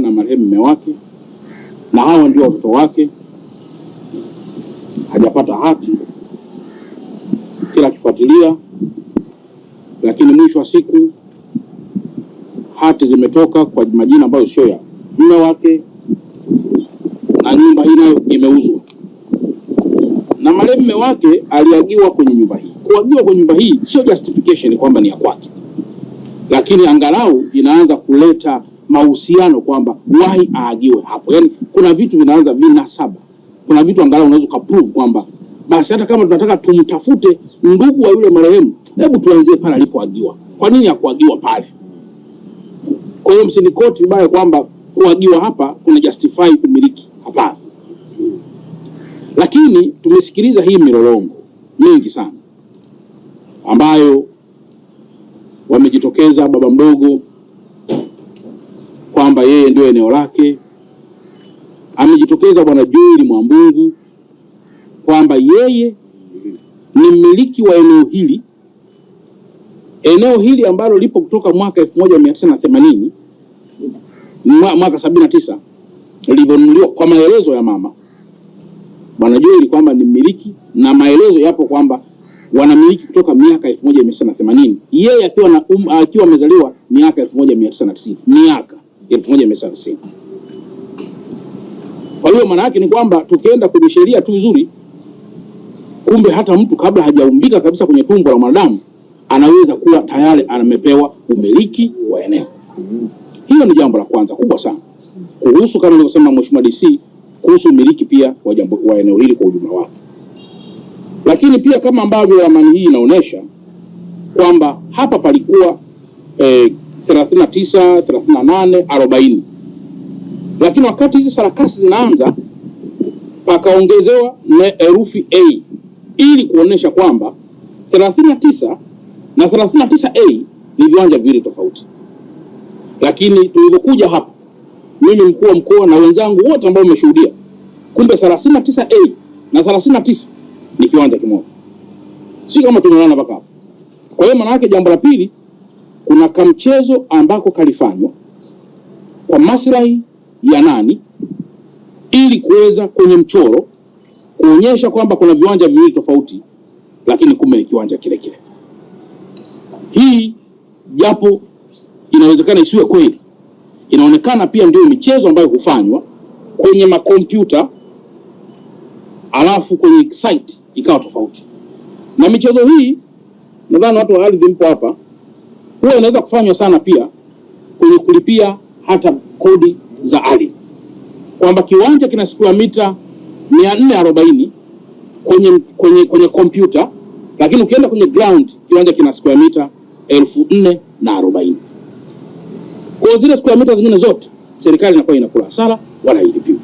na marehemu mume wake, na hawa ndio watoto wake. Hajapata hati kila kifuatilia, lakini mwisho wa siku hati zimetoka kwa majina ambayo sio ya mume wake, na nyumba hii nayo imeuzwa. Na marehemu mume wake aliagiwa kwenye nyumba hii. Kuagiwa kwenye nyumba hii sio justification kwamba ni ya kwake, lakini angalau inaanza kuleta mahusiano kwamba why aagiwe hapo. Yani kuna vitu vinaanza vinasaba, kuna vitu angalau unaweza kuprove kwamba basi hata kama tunataka tumtafute ndugu wa yule marehemu, hebu tuanzie pale alipoagiwa. Kwa nini hakuagiwa pale? Kwa hiyo msinikoti vibaya kwamba kuagiwa hapa kuna justify kumiliki, hapana. Lakini tumesikiliza hii milolongo mingi sana ambayo wamejitokeza baba mdogo kwamba yeye ndio eneo lake. Amejitokeza bwana Joel Mwambungu kwamba yeye ni mmiliki wa eneo hili ambalo lipo kutoka mwaka 1980 mwaka 79 lilivyonunuliwa kwa maelezo ya mama bwana Joel kwamba ni mmiliki, na maelezo yapo kwamba wanamiliki kutoka miaka 1980, yeye akiwa amezaliwa miaka 1990, miaka 1990. Kwa hiyo maana yake ni kwamba tukienda kwenye sheria tu vizuri, kumbe hata mtu kabla hajaumbika kabisa kwenye tumbo la mwanadamu anaweza kuwa tayari amepewa umiliki wa eneo. Hiyo ni jambo la kwanza kubwa sana kuhusu, kama nilivyosema Mheshimiwa DC, kuhusu umiliki pia wa eneo hili kwa ujumla wake. Lakini pia kama ambavyo ramani hii inaonyesha kwamba hapa palikuwa 39, 38, 40. Lakini wakati hizi sarakasi zinaanza pakaongezewa herufi A ili kuonesha kwamba 39 na 39A ni viwanja viwili tofauti. Lakini tulivyokuja hapa, mimi mkuu wa mkoa na wenzangu wote ambao wameshuhudia, kumbe 39A na 39 ni kiwanja kimoja. Si kama tumeona mpaka hapo. Kwa hiyo maana yake jambo la pili, kuna kamchezo ambako kalifanywa kwa maslahi ya nani, ili kuweza kwenye mchoro kuonyesha kwamba kuna viwanja viwili tofauti, lakini kumbe ni kiwanja kile kile. Hii japo inawezekana isiwe kweli, inaonekana pia ndio michezo ambayo hufanywa kwenye makompyuta, alafu kwenye site ikawa tofauti. Na michezo hii nadhani watu wa ardhi mpo hapa, huwa inaweza kufanywa sana pia kwenye kulipia hata kodi za ardhi, kwamba kiwanja kina square mita 440 kwenye kompyuta, lakini ukienda kwenye ground kiwanja kina square mita 1440. Kwa zile square mita zingine zote serikali inakuwa inakula hasara wala hailipiwi.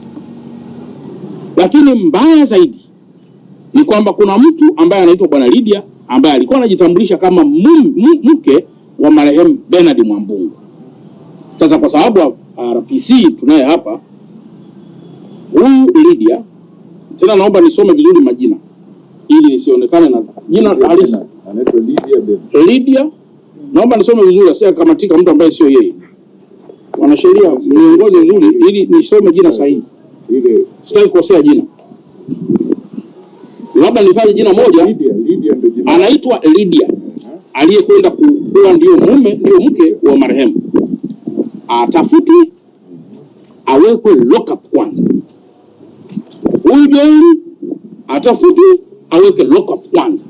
Lakini mbaya zaidi ni kwamba kuna mtu ambaye anaitwa bwana Lydia ambaye alikuwa anajitambulisha kama mke wa marehemu Bernard Mwambungu. Sasa kwa sababu RPC tunaye hapa, huyu Lydia, tena naomba nisome vizuri majina ili nisionekane na jina halisi. Anaitwa Lydia, naomba nisome vizuri asije kamatika mtu ambaye sio yeye. Wanasheria miongozo vizuri ili nisome jina sahihi. Ile sitaki kukosea jina. Labda nitaje jina moja. Lydia ndio jina. Anaitwa Lydia. Aliyekwenda kuwa ndio mke wa marehemu. Atafutwe, awekwe lock up kwanza. Huyu Joel atafutwe, aweke lock up kwanza.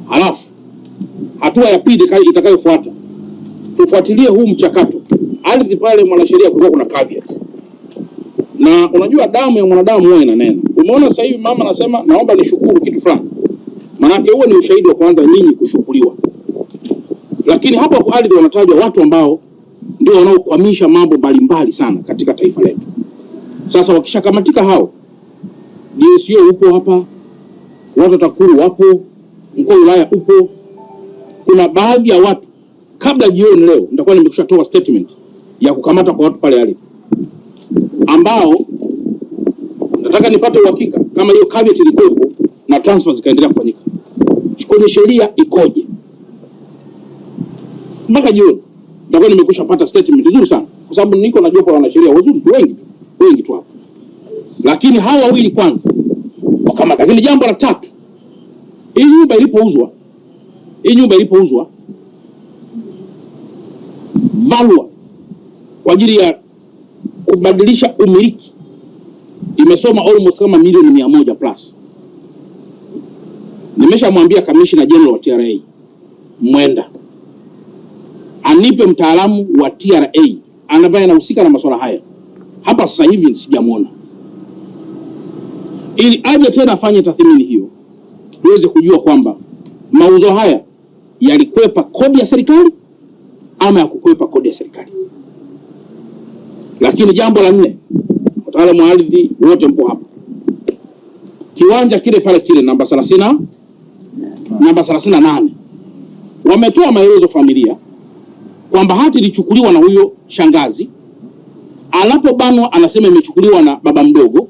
Halafu hatua ya pili itakayofuata, tufuatilie huu mchakato. Ardhi pale mwanasheria kulikuwa kuna caveat. Na unajua damu ya mwanadamu huwa inanena. Umeona sasa hivi mama anasema naomba nishukuru kitu fulani. Maana yake huo ni ushahidi wa kwanza nyinyi kushukuriwa. Lakini hapo kwa ardhi wanatajwa watu ambao ndio wanaokwamisha mambo mbalimbali sana katika taifa letu. Sasa wakishakamatika hao, DSO upo hapa, watu takuru wapo, mkuu wa wilaya upo. Kuna baadhi ya watu kabla jioni leo nitakuwa nimekushatoa statement ya kukamata kwa watu pale ardhi, ambao nataka nipate uhakika kama hiyo caveat ilikuwepo na transfer zikaendelea kufanyika. Kwenye sheria ikoje? Mpaka jioni nitakuwa nimekushapata statement nzuri sana, kwa sababu niko na jopo la wanasheria wazuri wengi tu hapa. Lakini hawa wawili kwanza wakamata. Lakini jambo la tatu, hii nyumba ilipouzwa valua kwa ajili ya kubadilisha umiliki imesoma almost kama milioni 100 plus. Nimeshamwambia Commissioner General wa TRA Mwenda anipe mtaalamu wa TRA ambaye anahusika na masuala haya. Hapa sasa hivi sijamuona, ili aje tena afanye tathmini hiyo tuweze kujua kwamba mauzo haya yalikwepa kodi ya serikali ama ya kukwepa kodi ya serikali. Lakini jambo la 4, wataalamu wa ardhi wote mpo hapa, kiwanja kile pale kile namba 38 wametoa maelezo familia kwamba hati ilichukuliwa na huyo shangazi, anapobanwa anasema imechukuliwa na baba mdogo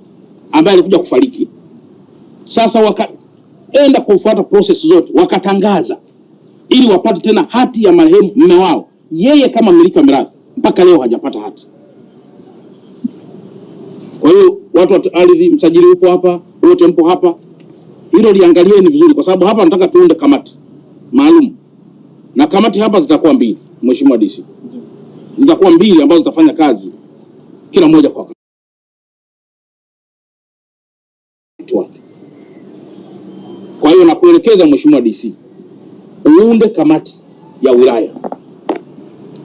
ambaye alikuja kufariki. Sasa wakaenda kufuata process zote, wakatangaza ili wapate tena hati ya marehemu mume wao, yeye kama mmiliki wa mirathi. Mpaka leo hajapata hati. Kwa hiyo watu wa ardhi, msajili upo hapa, wote mpo hapa, hilo liangalieni vizuri, kwa sababu hapa nataka tuunde kamati maalum, na kamati hapa zitakuwa 2, Mheshimiwa DC, zitakuwa 2 ambazo zitafanya kazi kila moja kwa wakati wake. Kwa hiyo nakuelekeza Mheshimiwa DC uunde kamati ya wilaya,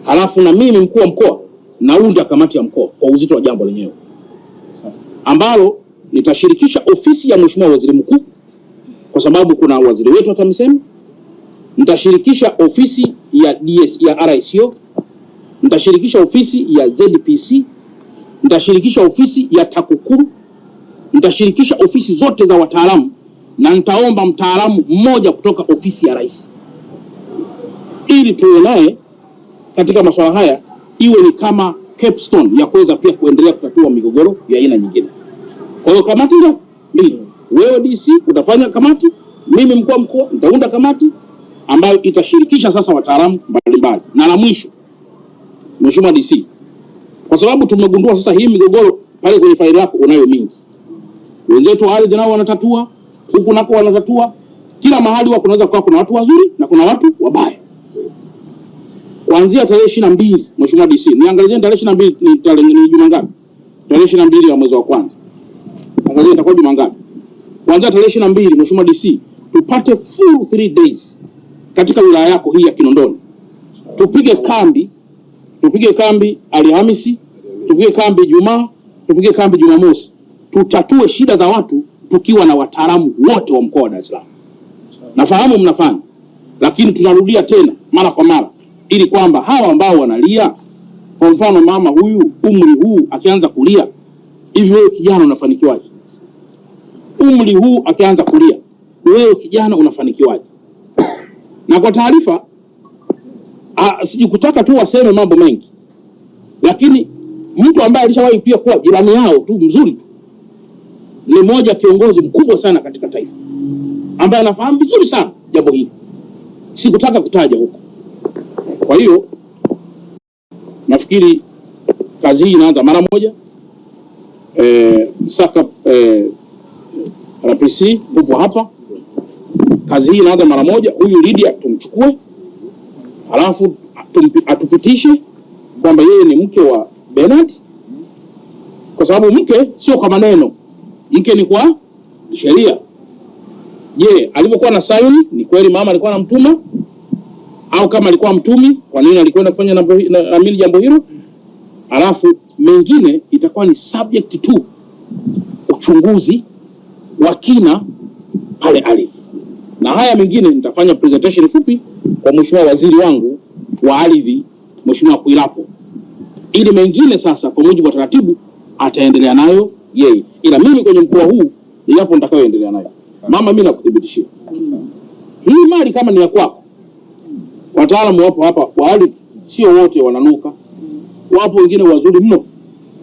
halafu na mimi mkuu wa mkoa naunda kamati ya mkoa kwa uzito wa jambo lenyewe, ambalo nitashirikisha ofisi ya Mheshimiwa Waziri Mkuu kwa sababu kuna waziri wetu wa TAMISEMI, nitashirikisha ofisi ya DS ya RICO, nitashirikisha ofisi ya ZPC, nitashirikisha ofisi ya TAKUKURU, nitashirikisha ofisi zote za wataalamu, na nitaomba mtaalamu mmoja kutoka ofisi ya rais, ili tuonae katika masuala haya iwe ni kama capstone ya kuweza pia kuendelea kutatua migogoro ya aina nyingine. Kwa hiyo kamati ndio mimi, wewe DC utafanya kamati, mimi mkuu wa mkoa nitaunda kamati ambayo itashirikisha sasa wataalamu mbalimbali. Na la mwisho, Mheshimiwa DC, kwa sababu tumegundua sasa hii migogoro pale kwenye faili yako unayo mingi, wenzetu wa ardhi nao wanatatua, huku nako wanatatua, kila mahali wako kunaweza kuwa kuna watu wazuri na kuna watu wabaya. Kuanzia tarehe 22, Mheshimiwa DC, niangalie tarehe 22 ni juma ngapi? Tarehe 22 ya mwezi wa kwanza. Angalia itakuwa juma ngapi? Kuanzia tarehe 22, Mheshimiwa DC, tupate full 3 days katika wilaya yako hii ya Kinondoni. Tupige kambi Alhamisi, tupige kambi Ijumaa, tupige kambi Jumamosi. Tutatue shida za watu tukiwa na wataalamu wote wa mkoa wa Dar es Salaam. Nafahamu mnafanya, lakini tunarudia tena mara kwa mara ili kwamba hawa ambao wanalia, kwa mfano mama huyu umri huu akianza kulia, hivi wewe kijana unafanikiwaje? Umri huu akianza kulia, wewe kijana unafanikiwaje? Na kwa taarifa, sijikutaka tu waseme mambo mengi, lakini mtu ambaye alishawahi pia kuwa jirani yao tu mzuri tu, ni moja kiongozi mkubwa sana katika taifa ambaye anafahamu vizuri sana jambo hili, sikutaka kutaja huko. Kwa hiyo nafikiri kazi hii inaanza mara moja. Saka RPC upo hapa, kazi hii inaanza mara moja. Huyu Lydia tumchukue, halafu atupitishe kwamba yeye ni mke wa Bernard, kwa sababu mke sio kwa maneno, mke ni kwa sheria. Je, alipokuwa na saini ni kweli mama alikuwa anamtuma, au kama alikuwa mtumi, kwa nini alikwenda kufanya na mimi jambo hilo? Alafu mengine itakuwa ni subject to uchunguzi wa kina pale ardhi, na haya mengine nitafanya presentation fupi kwa Mheshimiwa waziri wangu wa ardhi, Mheshimiwa Kuilapo, ili mengine sasa kwa mujibu wa taratibu ataendelea nayo yeye, ila mimi kwenye mkoa huu yapo nitakayoendelea nayo. Mama, mimi nakuthibitishia hii mali kama ni ya kwako. Wataalamu wapo hapa wa ardhi, sio wote wananuka, wapo wengine wazuri mno,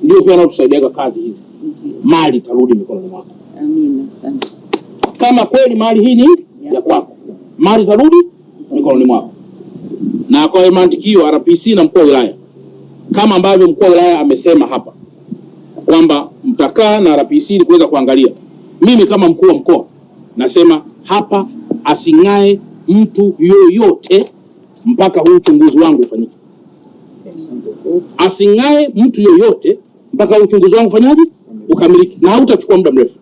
ndio pia wanatusaidia kazi hizi. Mali tarudi mikononi mwako. Amina sana. Kama kweli mali hii ni ya kwako, mali tarudi mikononi mwako. Na kwa mantikio RPC na mkuu wa wilaya, kama ambavyo mkuu wa wilaya amesema hapa kwamba mtakaa na RPC ili kuweza kuangalia, mimi kama mkuu wa mkoa nasema hapa asing'ae mtu yoyote mpaka huu uchunguzi wangu ufanyike. Asing'ae mtu yoyote mpaka uchunguzi wangu ufanyaje? Ukamilike. Na hautachukua muda mrefu.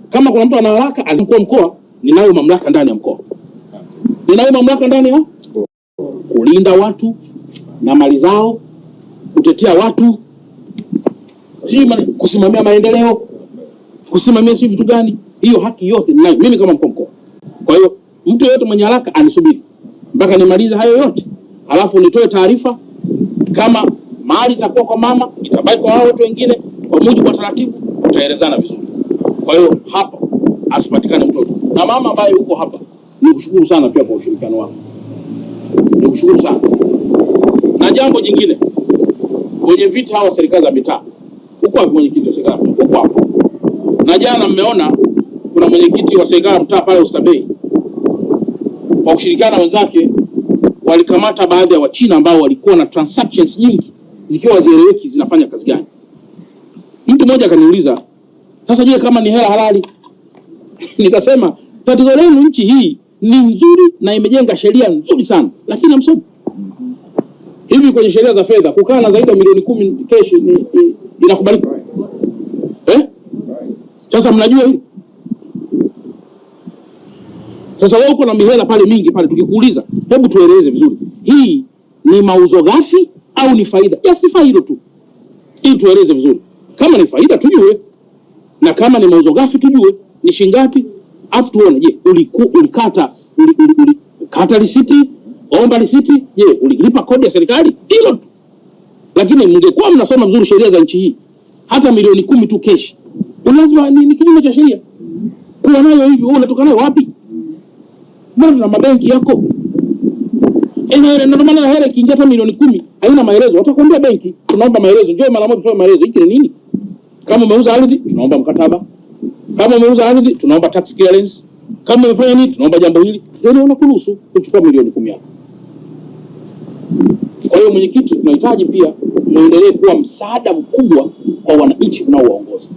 Kama kuna mtu ana haraka, alikuwa mkoa, ninayo mamlaka ndani ya mkoa. Ninayo mamlaka ndani ya kulinda watu na mali zao, kutetea watu, kusimamia maendeleo, kusimamia si vitu gani. Hiyo haki yote ninayo mimi kama mkuu mkoa. Kwa hiyo mtu yote mwenye haraka anisubiri mpaka nimalize hayo yote, alafu nitoe taarifa. Kama mali itakuwa kwa mama, itabaki kwa watu wengine kwa mujibu wa taratibu, tutaelezana vizuri. Kwa hiyo hapa asipatikane mtoto. Na mama ambaye yuko hapa, nikushukuru sana pia kwa ushirikiano wako. Nikushukuru sana. Na jambo jingine, wenye viti hawa serikali za mitaa, huko hapo mwenyekiti wa serikali huko hapo. Na jana mmeona kuna mwenyekiti wa serikali ya mtaa pale Ustabei, kwa kushirikiana wenzake walikamata baadhi ya Wachina ambao walikuwa na transactions nyingi zikiwa hazieleweki zinafanya kazi gani. Mtu mmoja akaniuliza, sasa je, kama ni hela halali? Nikasema tatizo lenu, nchi hii ni nzuri na imejenga sheria nzuri sana, lakini hamsomi. Hivi kwenye sheria za fedha kukaa na zaidi ya milioni 10 keshi inakubalika? Sasa mnajua hili? Sasa wewe uko na mihela pale mingi pale, tukikuuliza hebu tueleze vizuri, hii ni mauzo ghafi au ni faida? Justify hilo tu, ili tueleze vizuri. Kama ni faida tujue, na kama ni mauzo ghafi tujue ni shingapi, afu tuone, je, ulikata risiti, omba risiti, je, ulilipa kodi ya serikali? Hilo tu. Lakini mngekuwa mnasoma vizuri sheria za nchi hii, hata milioni 10 tu keshi lazima ni kinyume cha sheria. Kuwa nayo hivi, wewe unatoka nayo wapi? Mbona tuna mabenki yako? Ndio maana na hela ikiingia hata milioni 10 haina maelezo, watakwambia benki tunaomba maelezo, njoo mara moja tutoe maelezo. Hiki ni nini? Kama umeuza ardhi tunaomba mkataba, kama umeuza ardhi tunaomba tax clearance, kama umefanya nini tunaomba jambo hili, ndio unakuruhusu kuchukua milioni 10 yako. Kwa hiyo mwenyekiti, tunahitaji pia muendelee kuwa msaada mkubwa kwa wananchi unaowaongoza.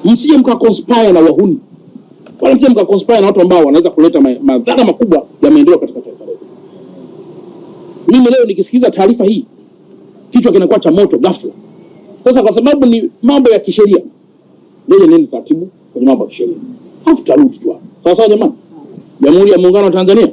Msije mkaconspire na wahuni, wala msije mkaconspire na watu ambao wanaweza kuleta madhara makubwa ya maendeleo katika taifa letu. Mimi leo nikisikiza taarifa hii, kichwa kinakuwa cha moto ghafla. Sasa kwa sababu ni mambo ya kisheria, ndio nini taratibu kwenye mambo ya kisheria. Hafu tarudi tu hapo. Sawa sawa jamani? Jamhuri ya Muungano wa Tanzania.